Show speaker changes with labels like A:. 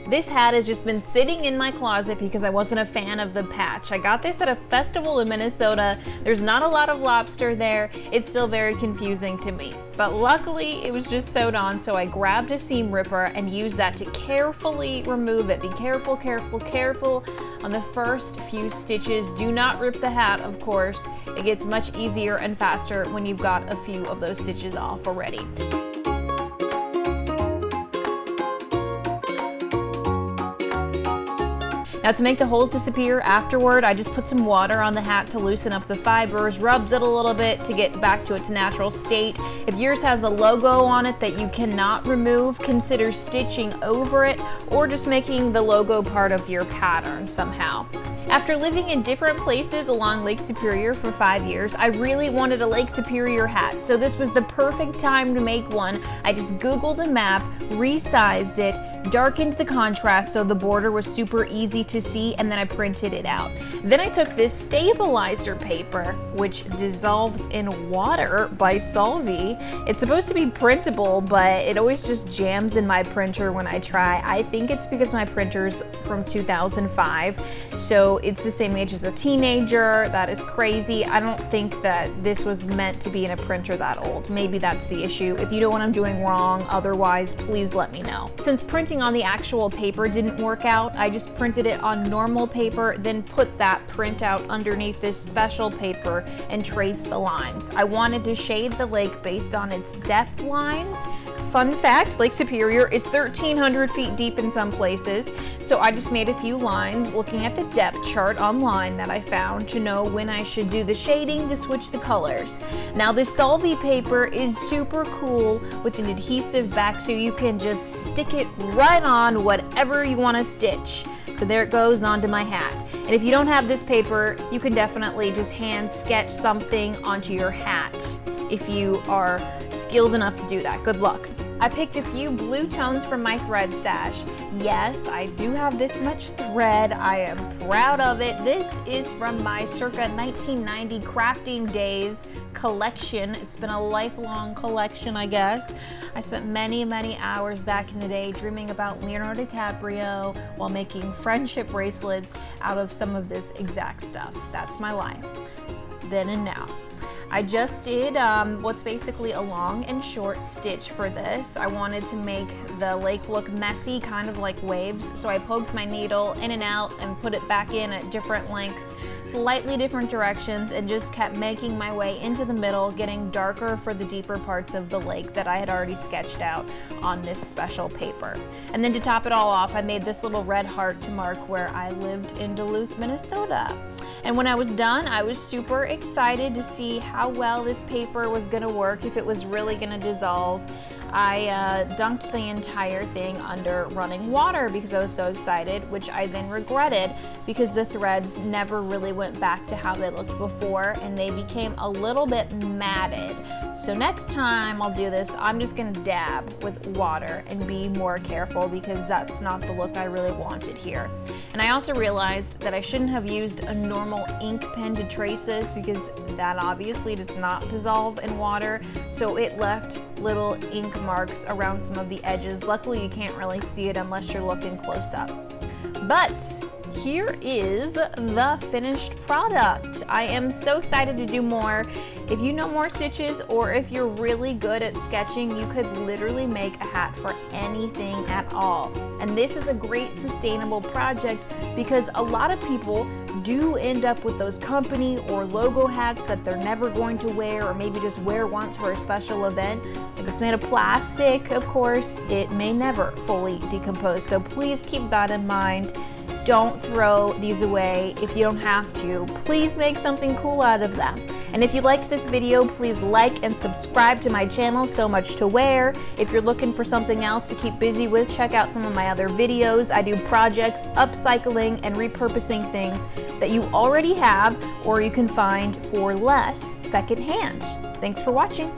A: This hat has just been sitting in my closet because I wasn't a fan of the patch. I got this at a festival in Minnesota. There's not a lot of lobster there. It's still very confusing to me. But luckily it was just sewed on, so I grabbed a seam ripper and used that to carefully remove it. Be careful, careful, careful on the first few stitches. Do not rip the hat, of course. It gets much easier and faster when you've got a few of those stitches off already. Now to make the holes disappear afterward, I just put some water on the hat to loosen up the fibers, rubbed it a little bit to get back to its natural state. If yours has a logo on it that you cannot remove, consider stitching over it or just making the logo part of your pattern somehow. After living in different places along Lake Superior for 5 years, I really wanted a Lake Superior hat, so this was the perfect time to make one. I just Googled a map, resized it, darkened the contrast so the border was super easy to see, and then I printed it out. Then I took this stabilizer paper, which dissolves in water by Solvay. It's supposed to be printable, but it always just jams in my printer when I try. I think it's because my printer's from 2005, so it's the same age as a teenager. That is crazy. I don't think that this was meant to be in a printer that old. Maybe that's the issue. If you know what I'm doing wrong, otherwise, please let me know. Since printing on the actual paper didn't work out, I just printed it on normal paper, then put that printout underneath this special paper and traced the lines. I wanted to shade the lake based on its depth lines. Fun fact, Lake Superior is 1,300 feet deep in some places, so I just made a few lines looking at the depth chart online that I found to know when I should do the shading to switch the colors. Now this Solvay paper is super cool with an adhesive back, so you can just stick it right on whatever you want to stitch. So there it goes onto my hat. And if you don't have this paper, you can definitely just hand sketch something onto your hat if you are skilled enough to do that. Good luck. I picked a few blue tones from my thread stash. Yes, I do have this much thread. I am proud of it. This is from my circa 1990 crafting days collection. It's been a lifelong collection, I guess. I spent many, many hours back in the day dreaming about Leonardo DiCaprio while making friendship bracelets out of some of this exact stuff. That's my life, then and now. I just did what's basically a long and short stitch for this. I wanted to make the lake look messy, kind of like waves, so I poked my needle in and out and put it back in at different lengths, slightly different directions, and just kept making my way into the middle, getting darker for the deeper parts of the lake that I had already sketched out on this special paper. And then to top it all off, I made this little red heart to mark where I lived in Duluth, Minnesota. And when I was done, I was super excited to see how well this paper was gonna work, if it was really gonna dissolve. I dunked the entire thing under running water because I was so excited, which I then regretted because the threads never really went back to how they looked before and they became a little bit matted. So next time I'll do this, I'm just gonna dab with water and be more careful because that's not the look I really wanted here. And I also realized that I shouldn't have used a normal ink pen to trace this because that obviously does not dissolve in water. So it left little ink marks around some of the edges. Luckily you can't really see it unless you're looking close up. But here is the finished product. I am so excited to do more. If you know more stitches or if you're really good at sketching, you could literally make a hat for anything at all. And this is a great sustainable project because a lot of people do end up with those company or logo hats that they're never going to wear or maybe just wear once for a special event. If it's made of plastic, of course, it may never fully decompose. So please keep that in mind. Don't throw these away if you don't have to. Please make something cool out of them. And if you liked this video, please like and subscribe to my channel, So Much to Wear. If you're looking for something else to keep busy with, check out some of my other videos. I do projects, upcycling, and repurposing things that you already have or you can find for less secondhand. Thanks for watching.